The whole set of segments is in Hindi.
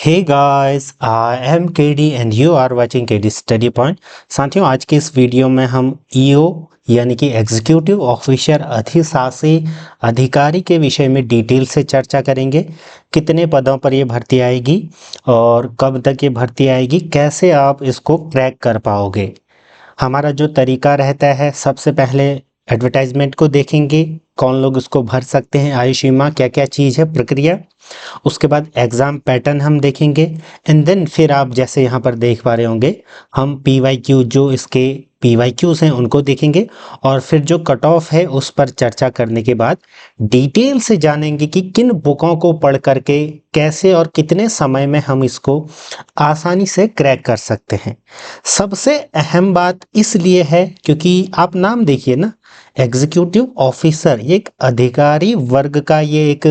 Hey guys, I am KD and you are watching KD study point. साथियों, आज के इस वीडियो में हम ईओ यानी कि एग्जीक्यूटिव ऑफिसर अधिशासी अधिकारी के विषय में डिटेल से चर्चा करेंगे। कितने पदों पर ये भर्ती आएगी और कब तक ये भर्ती आएगी, कैसे आप इसको क्रैक कर पाओगे। हमारा जो तरीका रहता है, सबसे पहले एडवर्टाइजमेंट को देखेंगे, कौन लोग उसको भर सकते हैं, आयु सीमा क्या क्या चीज़ है, प्रक्रिया। उसके बाद एग्ज़ाम पैटर्न हम देखेंगे एंड देन फिर आप जैसे यहाँ पर देख पा रहे होंगे, हम PYQ जो इसके PYQs हैं उनको देखेंगे और फिर जो कट ऑफ है उस पर चर्चा करने के बाद डिटेल से जानेंगे कि किन बुकों को पढ़ करके कैसे और कितने समय में हम इसको आसानी से क्रैक कर सकते हैं। सबसे अहम बात इसलिए है क्योंकि आप नाम देखिए ना, एग्जीक्यूटिव ऑफिसर, ये एक अधिकारी वर्ग का ये एक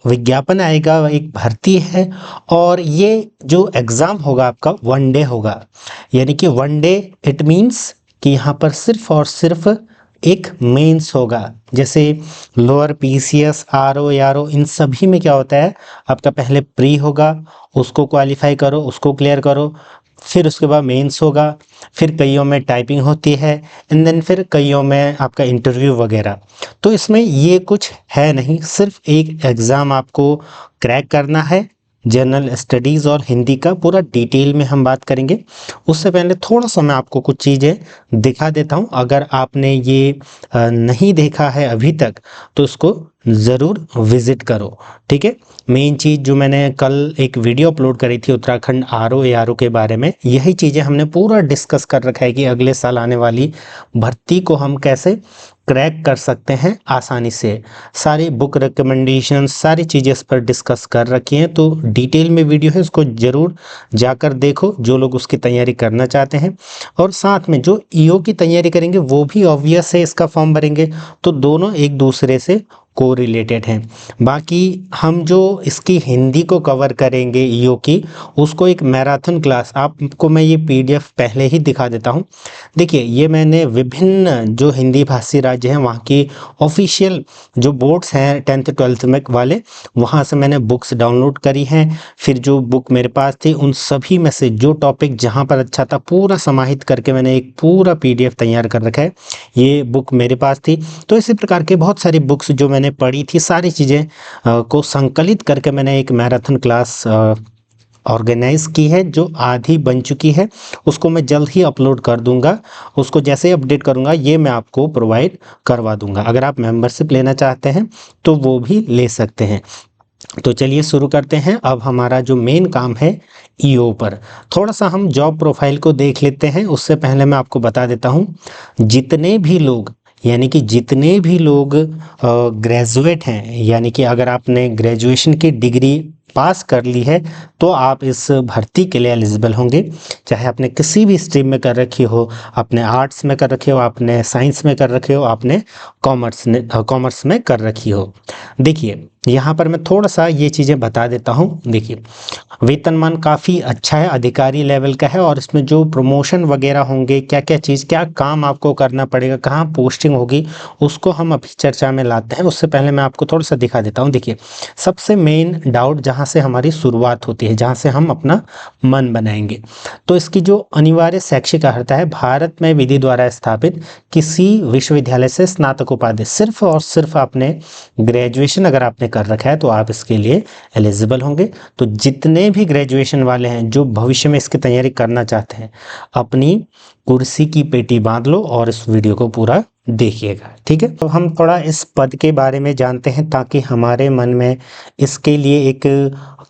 विज्ञापन आएगा, एक भर्ती है। और ये जो एग्ज़ाम होगा आपका वन डे होगा, यानी कि वन डे इट मीन्स कि यहाँ पर सिर्फ और सिर्फ एक मेंस होगा। जैसे लोअर PCS RO ARO इन सभी में क्या होता है, आपका पहले प्री होगा, उसको क्वालिफाई करो, उसको क्लियर करो, फिर उसके बाद मेंस होगा, फिर कईयों में टाइपिंग होती है एंड देन फिर कईयों में आपका इंटरव्यू वगैरह। तो इसमें ये कुछ है नहीं, सिर्फ एक एग्ज़ाम आपको क्रैक करना है। जनरल स्टडीज़ और हिंदी का पूरा डिटेल में हम बात करेंगे। उससे पहले थोड़ा सा मैं आपको कुछ चीज़ें दिखा देता हूँ। अगर आपने ये नहीं देखा है अभी तक तो इसको ज़रूर विज़िट करो, ठीक है। मेन चीज़ जो मैंने कल एक वीडियो अपलोड करी थी उत्तराखंड RO ARO के बारे में, यही चीज़ें हमने पूरा डिस्कस कर रखा है कि अगले साल आने वाली भर्ती को हम कैसे क्रैक कर सकते हैं आसानी से। सारी बुक रिकमेंडेशन सारी चीज़ें इस पर डिस्कस कर रखी हैं, तो डिटेल में वीडियो है, उसको ज़रूर जाकर देखो जो लोग उसकी तैयारी करना चाहते हैं। और साथ में जो EO की तैयारी करेंगे वो भी ऑब्वियस है इसका फॉर्म भरेंगे, तो दोनों एक दूसरे से को रिलेटेड हैं। बाकी हम जो इसकी हिंदी को कवर करेंगे EO की, उसको एक मैराथन क्लास, आपको मैं ये PDF पहले ही दिखा देता हूँ। देखिए, ये मैंने विभिन्न जो हिंदी भाषी राज्य हैं वहाँ की ऑफिशियल जो बोर्ड्स हैं 10th 12th में वाले, वहाँ से मैंने बुक्स डाउनलोड करी हैं। फिर जो बुक मेरे पास थी उन सभी में से जो टॉपिक जहाँ पर अच्छा था पूरा समाहित करके मैंने एक पूरा PDF तैयार कर रखा है। ये बुक मेरे पास थी। तो इसी प्रकार के बहुत सारी बुक्स जो मैंने पढ़ी थी, सारी चीज़ें को संकलित करके मैंने एक मैराथन क्लास ऑर्गेनाइज की है जो आधी बन चुकी है। उसको मैं जल्द ही अपलोड कर दूंगा, उसको जैसे ही अपडेट करूंगा ये मैं आपको प्रोवाइड करवा दूंगा। अगर आप मेंबरशिप लेना चाहते हैं तो वो भी ले सकते हैं। तो चलिए शुरू करते हैं। अब हमारा जो मेन काम है EO पर, थोड़ा सा हम जॉब प्रोफाइल को देख लेते हैं। उससे पहले मैं आपको बता देता हूँ, जितने भी लोग यानी कि जितने भी लोग ग्रेजुएट हैं, यानी कि अगर आपने ग्रेजुएशन की डिग्री पास कर ली है तो आप इस भर्ती के लिए एलिजिबल होंगे। चाहे आपने किसी भी स्ट्रीम में कर रखी हो, आपने आर्ट्स में कर रखे हो, आपने साइंस में कर रखे हो, आपने कॉमर्स में कर रखी हो। देखिए, यहाँ पर मैं थोड़ा सा ये चीज़ें बता देता हूँ। देखिए, वेतनमान काफ़ी अच्छा है, अधिकारी लेवल का है, और इसमें जो प्रमोशन वगैरह होंगे, क्या क्या चीज़, क्या काम आपको करना पड़ेगा, कहाँ पोस्टिंग होगी, उसको हम अभी चर्चा में लाते हैं। उससे पहले मैं आपको थोड़ा सा दिखा देता हूँ। देखिए, सबसे मेन डाउट जहाँ से हमारी शुरुआत होती है, जहाँ से हम अपना मन बनाएंगे, तो इसकी जो अनिवार्य शैक्षिक अर्हता है, भारत में विधि द्वारा स्थापित किसी विश्वविद्यालय से स्नातक उपाधि, सिर्फ और सिर्फ आपने ग्रेजुएशन अगर आपने कर रखा है तो आप इसके लिए एलिजिबल होंगे। तो जितने भी ग्रेजुएशन वाले हैं जो भविष्य में इसकी तैयारी करना चाहते हैं, अपनी कुर्सी की पेटी बांध लो और इस वीडियो को पूरा देखिएगा, ठीक है। तो हम थोड़ा इस पद के बारे में जानते हैं ताकि हमारे मन में इसके लिए एक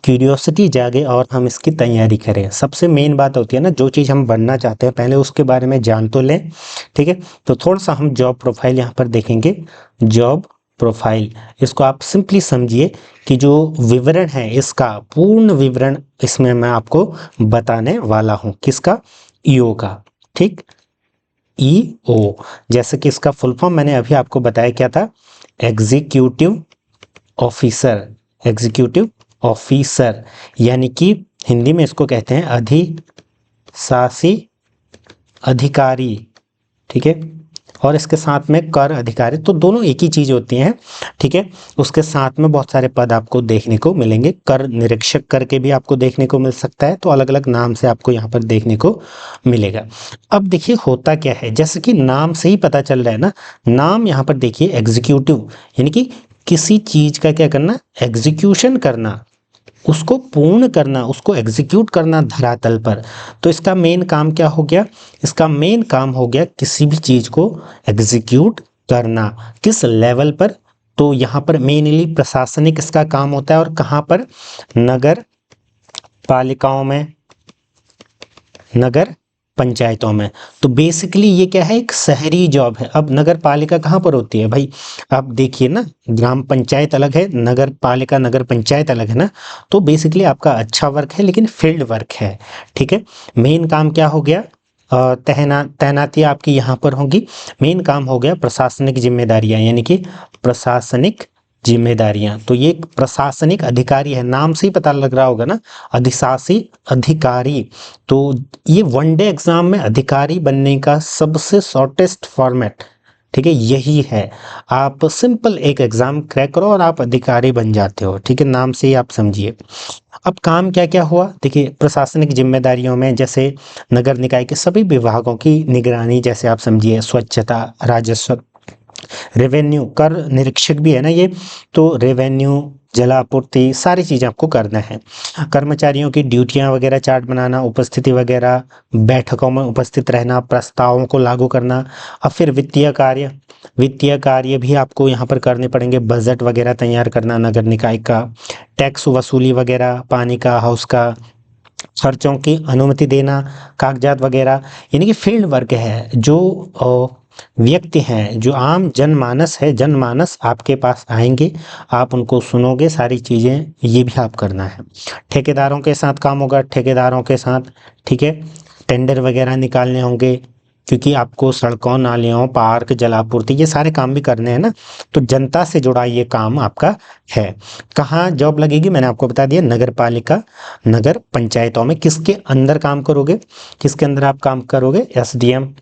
क्यूरियोसिटी जागे और हम इसकी तैयारी करें। सबसे मेन बात होती है ना, जो चीज़ हम बनना चाहते हैं पहले उसके बारे में जान तो लें, ठीक है। तो थोड़ा सा हम जॉब प्रोफाइल यहाँ पर देखेंगे। जॉब प्रोफाइल, इसको आप सिंपली समझिए कि जो विवरण है, इसका पूर्ण विवरण इसमें मैं आपको बताने वाला हूँ। किसका? EO का, ठीक। EO, जैसे कि इसका फुल फॉर्म मैंने अभी आपको बताया क्या था, एग्जीक्यूटिव ऑफिसर। एग्जीक्यूटिव ऑफिसर यानी कि हिंदी में इसको कहते हैं अधिशासी अधिकारी, ठीक है। और इसके साथ में कर अधिकारी, तो दोनों एक ही चीज़ होती हैं, ठीक है। उसके साथ में बहुत सारे पद आपको देखने को मिलेंगे, कर निरीक्षक करके भी आपको देखने को मिल सकता है, तो अलग अलग नाम से आपको यहाँ पर देखने को मिलेगा। अब देखिए होता क्या है, जैसे कि नाम से ही पता चल रहा है ना, नाम यहाँ पर देखिए एग्जीक्यूटिव, यानी कि किसी चीज का क्या करना, एग्जीक्यूशन करना, उसको पूर्ण करना, उसको एग्जीक्यूट करना धरातल पर। तो इसका मेन काम क्या हो गया, इसका मेन काम हो गया किसी भी चीज को एग्जीक्यूट करना, किस लेवल पर, तो यहाँ पर मेनली प्रशासनिक इसका काम होता है, और कहाँ पर, नगर पालिकाओं में, नगर पंचायतों में। तो बेसिकली ये क्या है, एक शहरी जॉब है। अब नगर पालिका कहाँ पर होती है भाई, आप देखिए ना, ग्राम पंचायत अलग है, नगर पालिका नगर पंचायत अलग है ना। तो बेसिकली आपका अच्छा वर्क है लेकिन फील्ड वर्क है, ठीक है। मेन काम क्या हो गया, तैनाती आपकी यहाँ पर होगी। मेन काम हो गया प्रशासनिक जिम्मेदारियां, यानी कि प्रशासनिक जिम्मेदारियां। तो ये एक प्रशासनिक अधिकारी है, नाम से ही पता लग रहा होगा ना, अधिशासी अधिकारी। तो ये वनडे एग्जाम में अधिकारी बनने का सबसे शॉर्टेस्ट फॉर्मेट, ठीक है, यही है। आप सिंपल एक एग्जाम क्रैक करो और आप अधिकारी बन जाते हो, ठीक है, नाम से ही आप समझिए। अब काम क्या क्या हुआ, देखिए प्रशासनिक जिम्मेदारियों में जैसे नगर निकाय के सभी विभागों की निगरानी, जैसे आप समझिए स्वच्छता, राजस्व, रेवेन्यू, कर निरीक्षक भी है ना ये, तो रेवेन्यू, जलापूर्ति, सारी चीज़ें आपको करना है। कर्मचारियों की ड्यूटियां वगैरह चार्ट बनाना, उपस्थिति वगैरह, बैठकों में उपस्थित रहना, प्रस्तावों को लागू करना। अब फिर वित्तीय कार्य भी आपको यहाँ पर करने पड़ेंगे, बजट वगैरह तैयार करना नगर निकाय का, टैक्स वसूली वगैरह, पानी का, हाउस का, खर्चों की अनुमति देना, कागजात वगैरह। यानी कि फील्ड वर्क है, जो व्यक्ति हैं, जो आम जनमानस है, जनमानस आपके पास आएंगे, आप उनको सुनोगे, सारी चीज़ें ये भी आप करना है। ठेकेदारों के साथ काम होगा, ठेकेदारों के साथ, ठीक है, टेंडर वगैरह निकालने होंगे, क्योंकि आपको सड़कों, नालियों, पार्क, जलापूर्ति, ये सारे काम भी करने हैं ना। तो जनता से जुड़ा ये काम आपका है। कहाँ जॉब लगेगी, मैंने आपको बता दिया, नगर पालिका नगर पंचायतों में। किसके अंदर काम करोगे, किसके अंदर आप काम करोगे, एसडीएम,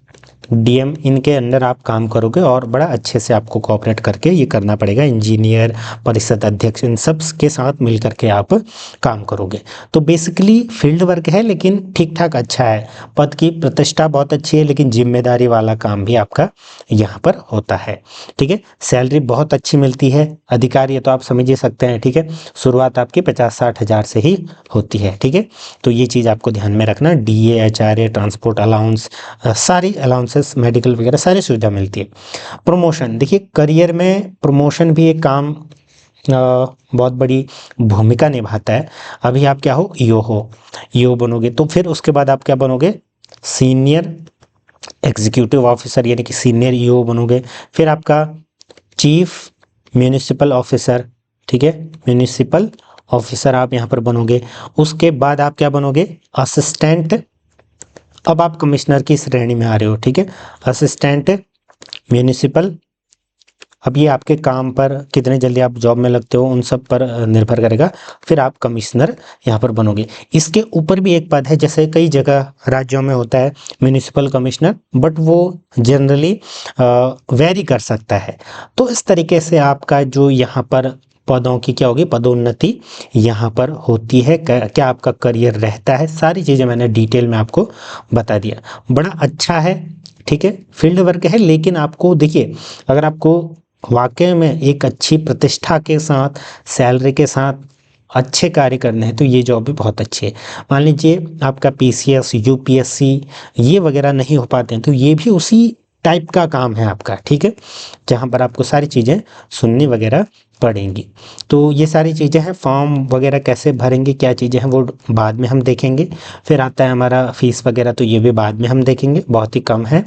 डीएम, इनके अंदर आप काम करोगे, और बड़ा अच्छे से आपको कोऑपरेट करके ये करना पड़ेगा। इंजीनियर, परिषद अध्यक्ष, इन सब के साथ मिल करके आप काम करोगे। तो बेसिकली फील्ड वर्क है लेकिन ठीक ठाक अच्छा है, पद की प्रतिष्ठा बहुत अच्छी है, लेकिन जिम्मेदारी वाला काम भी आपका यहाँ पर होता है, ठीक है। सैलरी बहुत अच्छी मिलती है, अधिकारी है तो आप समझ ही सकते हैं, ठीक है। शुरुआत आपकी 50-60 हज़ार से ही होती है, ठीक है। तो ये चीज़ आपको ध्यान में रखना, डीए, एचआरए, ट्रांसपोर्ट अलाउंस, सारी अलाउंसेस, मेडिकल वगैरह सारी सुविधा मिलती है। प्रमोशन, देखिए करियर में प्रमोशन भी एक काम बहुत बड़ी भूमिका निभाता है। अभी आप क्या हो, ईओ बनोगे, तो फिर उसके बाद आप क्या बनोगे, सीनियर एग्जीक्यूटिव ऑफिसर, यानी कि सीनियर ईओ बनोगे। फिर आपका चीफ म्यूनिसिपल ऑफिसर, ठीक है, म्यूनिसिपल ऑफिसर आप यहाँ पर बनोगे। उसके बाद आप क्या बनोगे, असिस्टेंट, अब आप कमिश्नर की श्रेणी में आ रहे हो, ठीक है, असिस्टेंट म्यूनिसिपल। अब ये आपके काम पर, कितने जल्दी आप जॉब में लगते हो, उन सब पर निर्भर करेगा। फिर आप कमिश्नर यहाँ पर बनोगे। इसके ऊपर भी एक पद है, जैसे कई जगह राज्यों में होता है म्यूनिसिपल कमिश्नर, बट वो जनरली वेरी कर सकता है। तो इस तरीके से आपका जो यहाँ पर पदों की क्या होगी, पदोन्नति यहाँ पर होती है, क्या आपका करियर रहता है, सारी चीज़ें मैंने डिटेल में आपको बता दिया। बड़ा अच्छा है, ठीक है, फील्ड वर्क है, लेकिन आपको देखिए, अगर आपको वाकई में एक अच्छी प्रतिष्ठा के साथ, सैलरी के साथ अच्छे कार्य करने हैं, तो ये जॉब भी बहुत अच्छी है। मान लीजिए आपका पीसीएस, यूपीएससी ये वगैरह नहीं हो पाते हैं, तो ये भी उसी टाइप का काम है आपका, ठीक है, जहाँ पर आपको सारी चीज़ें सुननी वगैरह पड़ेंगी। तो ये सारी चीज़ें हैं, फॉर्म वगैरह कैसे भरेंगे, क्या चीज़ें हैं, वो बाद में हम देखेंगे। फिर आता है हमारा फीस वगैरह, तो ये भी बाद में हम देखेंगे, बहुत ही कम है।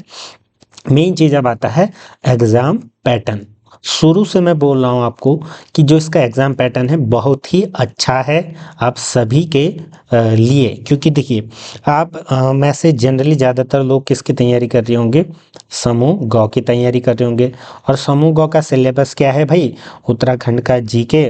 मेन चीज़ अब आता है एग्ज़ाम पैटर्न। शुरू से मैं बोल रहा हूँ आपको कि जो इसका एग्ज़ाम पैटर्न है बहुत ही अच्छा है आप सभी के लिए, क्योंकि देखिए आप में से जनरली ज़्यादातर लोग किसकी तैयारी कर रहे होंगे, समूह गौ की तैयारी कर रहे होंगे। और समूह गौ का सिलेबस क्या है भाई, उत्तराखंड का जीके,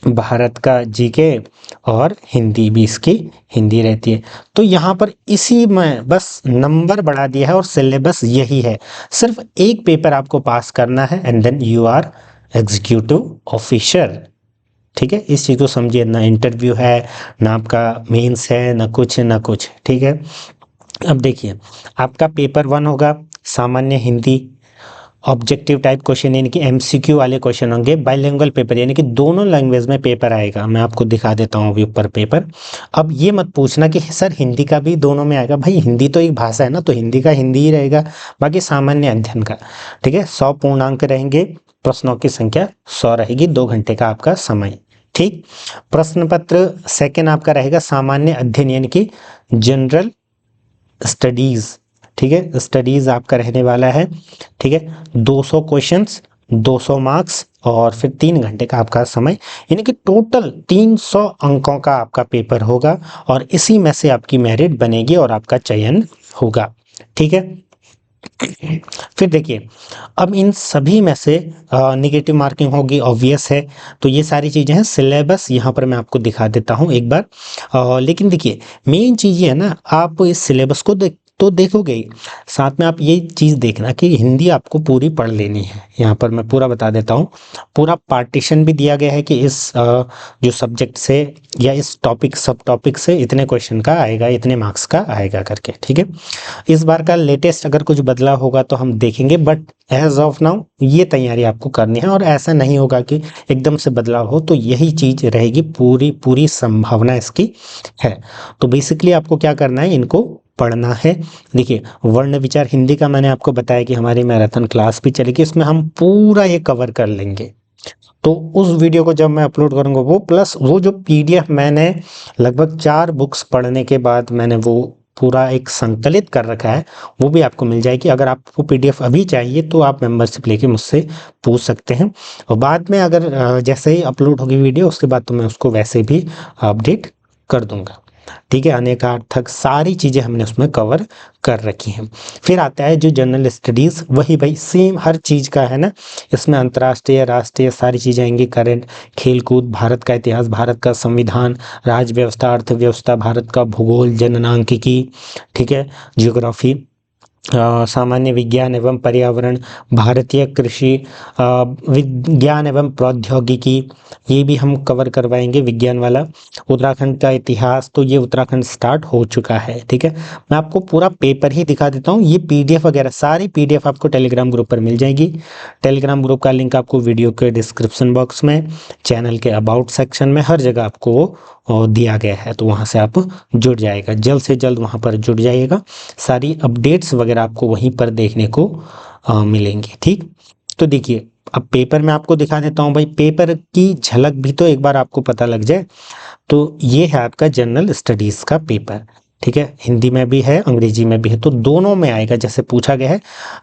भारत का जीके और हिंदी भी इसकी हिंदी रहती है। तो यहाँ पर इसी में बस नंबर बढ़ा दिया है और सिलेबस यही है। सिर्फ एक पेपर आपको पास करना है and then you are executive officer. ठीक है, इस चीज़ को समझिए, ना इंटरव्यू है, ना आपका मेंस है, ना कुछ ना कुछ। ठीक है, अब देखिए आपका पेपर 1 होगा सामान्य हिंदी, ऑब्जेक्टिव टाइप क्वेश्चन यानी कि एमसीक्यू वाले क्वेश्चन होंगे। बाइलिंगुअल पेपर यानी कि दोनों लैंग्वेज में पेपर आएगा। मैं आपको दिखा देता हूँ अभी ऊपर पेपर। अब ये मत पूछना कि सर हिंदी का भी दोनों में आएगा, भाई हिंदी तो एक भाषा है ना, तो हिंदी का हिंदी ही रहेगा, बाकी सामान्य अध्ययन का। ठीक है, 100 पूर्णांक रहेंगे, प्रश्नों की संख्या 100 रहेगी, 2 घंटे का आपका समय। ठीक, प्रश्न पत्र सेकेंड आपका रहेगा सामान्य अध्ययन यानी कि जनरल स्टडीज। ठीक है, स्टडीज आपका रहने वाला है। ठीक है, 200 क्वेश्चंस, 200 मार्क्स और फिर 3 घंटे का आपका समय, यानी कि टोटल 300 अंकों का आपका पेपर होगा और इसी में से आपकी मेरिट बनेगी और आपका चयन होगा। ठीक है, फिर देखिए अब इन सभी में से निगेटिव मार्किंग होगी, ऑब्वियस है। तो ये सारी चीज़ें हैं, सिलेबस यहाँ पर मैं आपको दिखा देता हूँ एक बार। लेकिन देखिए मेन चीज़ ये है ना, आप इस सिलेबस को तो देखोगे ही, साथ में आप ये चीज़ देखना कि हिंदी आपको पूरी पढ़ लेनी है। यहाँ पर मैं पूरा बता देता हूँ, पूरा पार्टीशन भी दिया गया है कि इस जो सब्जेक्ट से या इस टॉपिक सब टॉपिक से इतने क्वेश्चन का आएगा, इतने मार्क्स का आएगा करके। ठीक है, इस बार का लेटेस्ट अगर कुछ बदला होगा तो हम देखेंगे, बट एज ऑफ नाउ ये तैयारी आपको करनी है। और ऐसा नहीं होगा कि एकदम से बदलाव हो, तो यही चीज़ रहेगी, पूरी पूरी संभावना इसकी है। तो बेसिकली आपको क्या करना है, इनको पढ़ना है। देखिए वर्ण विचार हिंदी का मैंने आपको बताया कि हमारी मैराथन क्लास भी चलेगी, इसमें हम पूरा ये कवर कर लेंगे। तो उस वीडियो को जब मैं अपलोड करूंगा वो प्लस वो जो पीडीएफ मैंने लगभग 4 बुक्स पढ़ने के बाद मैंने वो पूरा एक संकलित कर रखा है, वो भी आपको मिल जाएगी। अगर आपको पीडीएफ अभी चाहिए तो आप मेंबरशिप लेके मुझसे पूछ सकते हैं, और बाद में अगर जैसे ही अपलोड होगी वीडियो उसके बाद तो मैं उसको वैसे भी अपडेट कर दूंगा। ठीक है, अनेकार्थक सारी चीज़ें हमने उसमें कवर कर रखी हैं। फिर आता है जो जनरल स्टडीज़, वही भाई सेम हर चीज़ का है ना, इसमें अंतर्राष्ट्रीय राष्ट्रीय सारी चीज़ें आएंगी, करंट, खेलकूद, भारत का इतिहास, भारत का संविधान, राज्य व्यवस्था, अर्थव्यवस्था, भारत का भूगोल, जननांकिकी, ठीक है, जियोग्राफी, सामान्य विज्ञान एवं पर्यावरण, भारतीय कृषि, विज्ञान एवं प्रौद्योगिकी, ये भी हम कवर करवाएंगे विज्ञान वाला। उत्तराखंड का इतिहास, तो ये उत्तराखंड स्टार्ट हो चुका है। ठीक है, मैं आपको पूरा पेपर ही दिखा देता हूँ, ये पीडीएफ वगैरह सारी पीडीएफ आपको टेलीग्राम ग्रुप पर मिल जाएगी। टेलीग्राम ग्रुप का लिंक आपको वीडियो के डिस्क्रिप्शन बॉक्स में, चैनल के अबाउट सेक्शन में, हर जगह आपको दिया गया है, तो वहाँ से आप जुड़ जाएगा, जल्द से जल्द वहाँ पर जुड़ जाइएगा। सारी अपडेट्स वगैरह आपको वहीं पर देखने को मिलेंगी। ठीक, तो देखिए अब पेपर में आपको दिखा देता हूँ भाई, पेपर की झलक भी तो एक बार आपको पता लग जाए। तो ये है आपका जनरल स्टडीज़ का पेपर। ठीक है, हिंदी में भी है, अंग्रेजी में भी है, तो दोनों में आएगा जैसे पूछा गया है।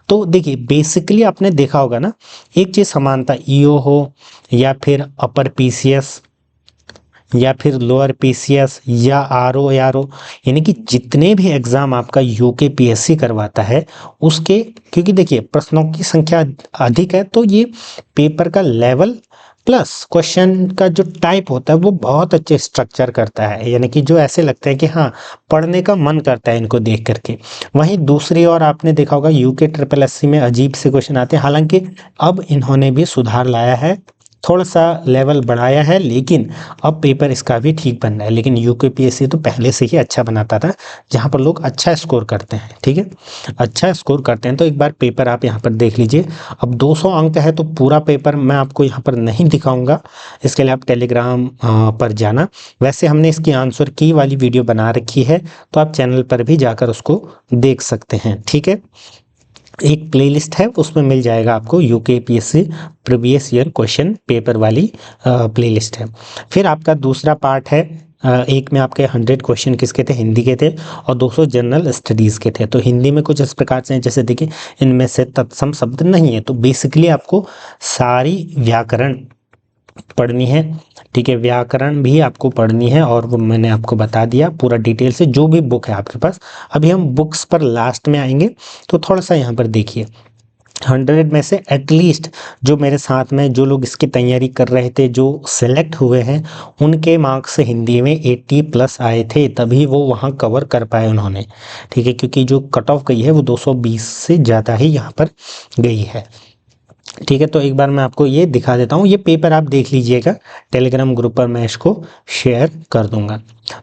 तो देखिए बेसिकली आपने देखा होगा ना, एक चीज़ समानता, ईओ हो या फिर अपर पीसीएस या फिर लोअर पीसीएस या आरओ यानी कि जितने भी एग्ज़ाम आपका यूके पीएससी करवाता है उसके, क्योंकि देखिए प्रश्नों की संख्या अधिक है तो ये पेपर का लेवल प्लस क्वेश्चन का जो टाइप होता है वो बहुत अच्छे स्ट्रक्चर करता है, यानी कि जो ऐसे लगता है कि हाँ पढ़ने का मन करता है इनको देख करके। वहीं दूसरी ओर आपने देखा होगा यूके ट्रिपल एससी में अजीब से क्वेश्चन आते हैं, हालांकि अब इन्होंने भी सुधार लाया है, थोड़ा सा लेवल बढ़ाया है, लेकिन अब पेपर इसका भी ठीक बन रहा है। लेकिन यूकेपीएससी तो पहले से ही अच्छा बनाता था, जहाँ पर लोग अच्छा स्कोर करते हैं। ठीक है, अच्छा स्कोर करते हैं, तो एक बार पेपर आप यहाँ पर देख लीजिए। अब 200 अंक है तो पूरा पेपर मैं आपको यहाँ पर नहीं दिखाऊंगा, इसके लिए आप टेलीग्राम पर जाना। वैसे हमने इसकी आंसर की वाली वीडियो बना रखी है, तो आप चैनल पर भी जाकर उसको देख सकते हैं। ठीक है, एक प्लेलिस्ट है उसमें मिल जाएगा आपको UKPSC previous year question paper वाली प्लेलिस्ट है। फिर आपका दूसरा पार्ट है, एक में आपके 100 क्वेश्चन किसके थे, हिंदी के थे, और 200 जनरल स्टडीज़ के थे। तो हिंदी में कुछ इस प्रकार से हैं, जैसे देखिए इनमें से तत्सम शब्द नहीं है, तो बेसिकली आपको सारी व्याकरण पढ़नी है। ठीक है, व्याकरण भी आपको पढ़नी है, और वो मैंने आपको बता दिया पूरा डिटेल से, जो भी बुक है आपके पास। अभी हम बुक्स पर लास्ट में आएंगे, तो थोड़ा सा यहाँ पर देखिए 100 में से एटलीस्ट जो मेरे साथ में जो लोग इसकी तैयारी कर रहे थे, जो सेलेक्ट हुए हैं, उनके मार्क्स हिंदी में 80+ आए थे, तभी वो वहाँ कवर कर पाए उन्होंने। ठीक है, क्योंकि जो कट ऑफ गई है वो 220 से ज़्यादा ही यहाँ पर गई है। ठीक है, तो एक बार मैं आपको ये दिखा देता हूँ, ये पेपर आप देख लीजिएगा, टेलीग्राम ग्रुप पर मैं इसको शेयर कर दूंगा।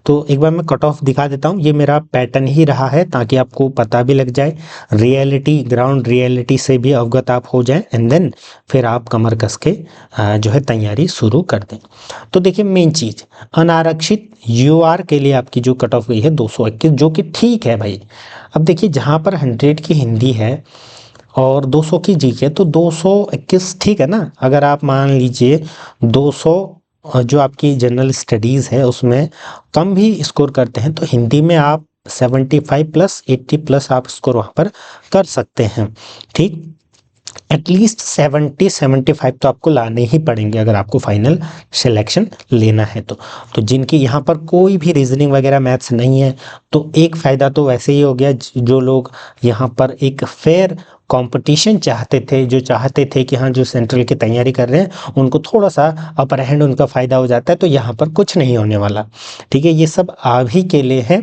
तो एक बार मैं कट ऑफ दिखा देता हूँ, ये मेरा पैटर्न ही रहा है ताकि आपको पता भी लग जाए, रियलिटी ग्राउंड रियलिटी से भी अवगत आप हो जाए, एंड देन फिर आप कमर कस के जो है तैयारी शुरू कर दें। तो देखिए मेन चीज़, अनारक्षित यूआर के लिए आपकी जो कट ऑफ गई है 221, जो कि ठीक है भाई। अब देखिए जहाँ पर 100 की हिंदी है और 200 की जीके, तो 221 ठीक है ना। अगर आप मान लीजिए 200 जो आपकी जनरल स्टडीज़ है उसमें कम भी स्कोर करते हैं, तो हिंदी में आप 75+ 80+ आप स्कोर वहाँ पर कर सकते हैं। ठीक, एटलीस्ट 70-75 तो आपको लाने ही पड़ेंगे अगर आपको फाइनल सिलेक्शन लेना है तो जिनकी यहाँ पर कोई भी रीजनिंग वगैरह मैथ्स नहीं है, तो एक फ़ायदा तो वैसे ही हो गया, जो लोग यहाँ पर एक फेयर कंपटीशन चाहते थे, जो चाहते थे कि हाँ जो सेंट्रल की तैयारी कर रहे हैं उनको थोड़ा सा अपर हैंड उनका फ़ायदा हो जाता है, तो यहाँ पर कुछ नहीं होने वाला। ठीक है, ये सब आप ही के लिए है,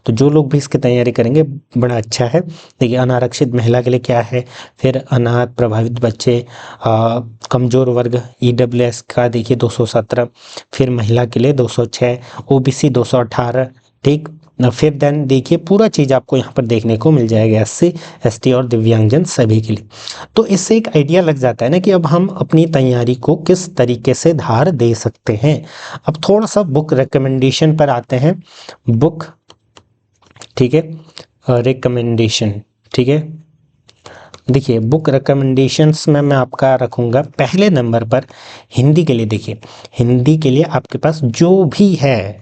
तो जो लोग भी इसकी तैयारी करेंगे बड़ा अच्छा है। देखिए अनारक्षित महिला के लिए क्या है, फिर अनाथ प्रभावित बच्चे, कमज़ोर वर्ग EWS का देखिए 217, फिर महिला के लिए 206, OBC 218। ठीक, फिर देन देखिए पूरा चीज़ आपको यहाँ पर देखने को मिल जाएगा SC ST और दिव्यांगजन सभी के लिए। तो इससे एक आइडिया लग जाता है ना कि अब हम अपनी तैयारी को किस तरीके से धार दे सकते हैं। अब थोड़ा सा बुक रिकमेंडेशन पर आते हैं। बुक, ठीक है, रिकमेंडेशन, ठीक है। देखिए बुक रिकमेंडेशंस में मैं आपका रखूँगा पहले नंबर पर हिंदी के लिए। देखिए हिंदी के लिए आपके पास जो भी है,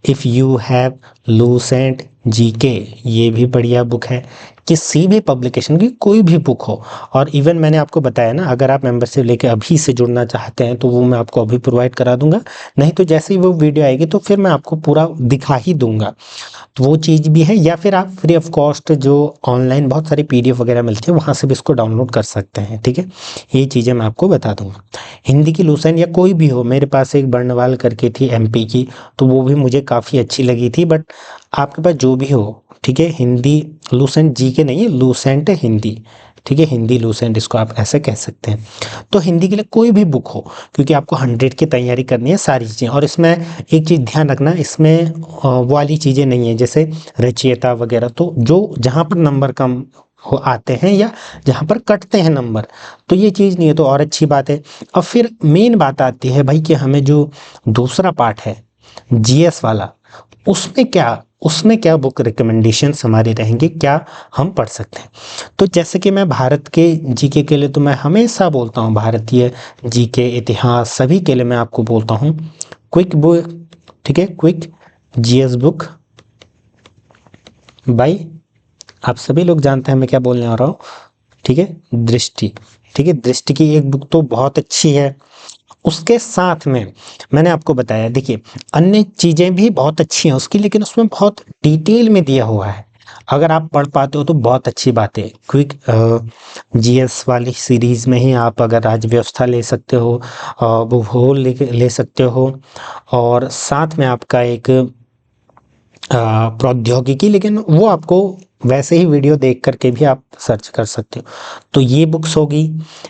if you have Lucent GK, ये भी बढ़िया बुक है, किसी भी पब्लिकेशन की कोई भी बुक हो। और इवन मैंने आपको बताया ना, अगर आप मेंबरशिप लेके अभी से जुड़ना चाहते हैं तो वो मैं आपको अभी प्रोवाइड करा दूंगा, नहीं तो जैसे ही वो वीडियो आएगी तो फिर मैं आपको पूरा दिखा ही दूंगा, तो वो चीज़ भी है। या फिर आप फ्री ऑफ कॉस्ट जो ऑनलाइन बहुत सारी PDF वगैरह मिलती है वहाँ से भी इसको डाउनलोड कर सकते हैं। ठीक है, ये चीज़ें मैं आपको बता दूंगा। हिंदी की लूसेंट या कोई भी हो, मेरे पास एक बर्नवाल करके थी MP की, तो वो भी मुझे काफ़ी अच्छी लगी थी। बट आपके पास जो भी हो, ठीक है, हिंदी लूसेंट GK नहीं है, लूसेंट है हिंदी। ठीक है, हिंदी लूसेंट इसको आप ऐसे कह सकते हैं। तो हिंदी के लिए कोई भी बुक हो, क्योंकि आपको 100 की तैयारी करनी है सारी चीज़ें। और इसमें एक चीज़ ध्यान रखना, इसमें वो वाली चीज़ें नहीं है जैसे रचयिता वगैरह, तो जो जहाँ पर नंबर कम हो आते हैं या जहाँ पर कटते हैं नंबर, तो ये चीज़ नहीं है, तो और अच्छी बात है। अब फिर मेन बात आती है भाई कि हमें जो दूसरा पार्ट है GS वाला, उसमें क्या बुक रिकमेंडेशंस हमारे रहेंगे, क्या हम पढ़ सकते हैं। तो जैसे कि मैं भारत के GK के लिए तो मैं हमेशा बोलता हूँ, भारतीय GK इतिहास सभी के लिए मैं आपको बोलता हूँ क्विक बुक, ठीक है, क्विक GS बुक बाय, आप सभी लोग जानते हैं मैं क्या बोलने आ रहा हूँ, ठीक है, दृष्टि। ठीक है, दृष्टि की एक बुक तो बहुत अच्छी है। उसके साथ में मैंने आपको बताया, देखिए अन्य चीज़ें भी बहुत अच्छी हैं उसकी, लेकिन उसमें बहुत डिटेल में दिया हुआ है। अगर आप पढ़ पाते हो तो बहुत अच्छी बात है। क्विक GS वाली सीरीज़ में ही आप अगर राज्य व्यवस्था ले सकते हो, भूगोल ले सकते हो, और साथ में आपका एक प्रौद्योगिकी, लेकिन वो आपको वैसे ही वीडियो देख करके भी आप सर्च कर सकते हो, तो ये बुक्स होगी।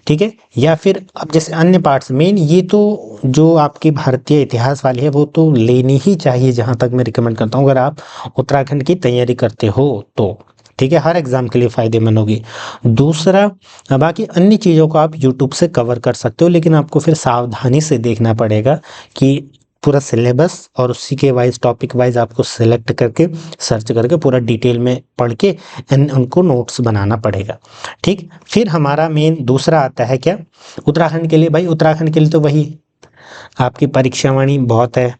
ठीक है, या फिर अब जैसे अन्य पार्ट्स, मेन ये तो जो आपकी भारतीय इतिहास वाली है वो तो लेनी ही चाहिए, जहाँ तक मैं रिकमेंड करता हूँ अगर आप उत्तराखंड की तैयारी करते हो तो। ठीक है, हर एग्जाम के लिए फ़ायदेमंद होगी। दूसरा, बाकी अन्य चीज़ों को आप यूट्यूब से कवर कर सकते हो, लेकिन आपको फिर सावधानी से देखना पड़ेगा कि पूरा सिलेबस और उसी के वाइज टॉपिक वाइज आपको सेलेक्ट करके सर्च करके पूरा डिटेल में पढ़ के उनको नोट्स बनाना पड़ेगा। ठीक, फिर हमारा मेन दूसरा आता है क्या, उत्तराखंड के लिए। भाई उत्तराखंड के लिए तो वही आपकी परीक्षावाणी बहुत है,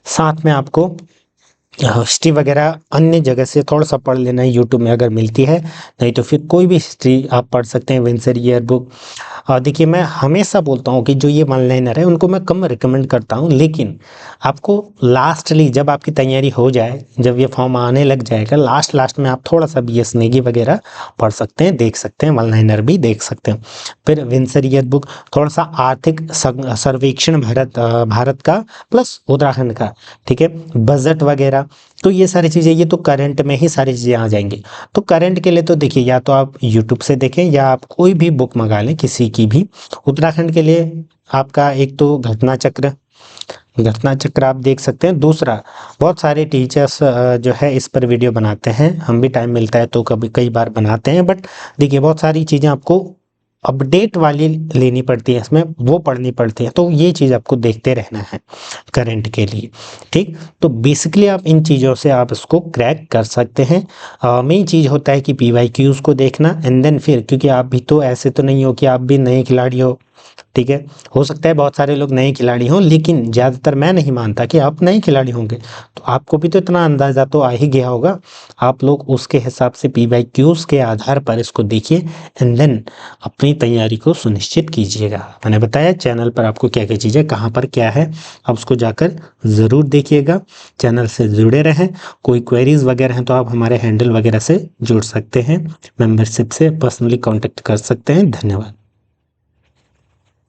साथ में आपको हिस्ट्री वगैरह अन्य जगह से थोड़ा सा पढ़ लेना है, यूट्यूब में अगर मिलती है, नहीं तो फिर कोई भी हिस्ट्री आप पढ़ सकते हैं, विंसर ईयर बुक, देखिए मैं हमेशा बोलता हूँ कि जो ये वन लाइनर है उनको मैं कम रिकमेंड करता हूँ, लेकिन आपको लास्टली जब आपकी तैयारी हो जाए, जब ये फॉर्म आने लग जाएगा, लास्ट में आप थोड़ा सा BS नेगी वगैरह पढ़ सकते हैं, देख सकते हैं, वन लाइनर भी देख सकते हैं। फिर विंसरियत बुक थोड़ा सा आर्थिक सर्वेक्षण भारत का प्लस उत्तराखंड का, ठीक है, बजट वगैरह, तो ये सारी चीज़ें, ये तो करंट में ही सारी चीज़ें आ जाएंगी। तो करंट के लिए तो देखिए या तो आप यूट्यूब से देखें या आप कोई भी बुक मंगा लें किसी की भी। उत्तराखंड के लिए आपका एक तो घटना चक्र आप देख सकते हैं। दूसरा, बहुत सारे टीचर्स जो है इस पर वीडियो बनाते हैं, हम भी टाइम मिलता है तो कभी कई बार बनाते हैं, बट देखिए बहुत सारी चीज़ें आपको अपडेट वाली लेनी पड़ती है, इसमें वो पढ़नी पड़ती है, तो ये चीज़ आपको देखते रहना है करंट के लिए, ठीक। तो बेसिकली आप इन चीज़ों से आप इसको क्रैक कर सकते हैं। मेन चीज़ होता है कि PYQs को देखना, एंड देन फिर, क्योंकि आप भी तो ऐसे तो नहीं हो कि आप भी नए खिलाड़ी हो, ठीक है, हो सकता है बहुत सारे लोग नए खिलाड़ी हों, लेकिन ज़्यादातर मैं नहीं मानता कि आप नए खिलाड़ी होंगे, तो आपको भी तो इतना अंदाज़ा तो आ ही गया होगा। आप लोग उसके हिसाब से PYQs के आधार पर इसको देखिए, एंड देन अपनी तैयारी को सुनिश्चित कीजिएगा। मैंने बताया चैनल पर आपको क्या क्या चीज़ें कहाँ पर क्या है, आप उसको जाकर ज़रूर देखिएगा, चैनल से जुड़े रहें। कोई क्वेरीज वगैरह हैं तो आप हमारे हैंडल वगैरह से जुड़ सकते हैं, मेंबरशिप से पर्सनली कांटेक्ट कर सकते हैं। धन्यवाद।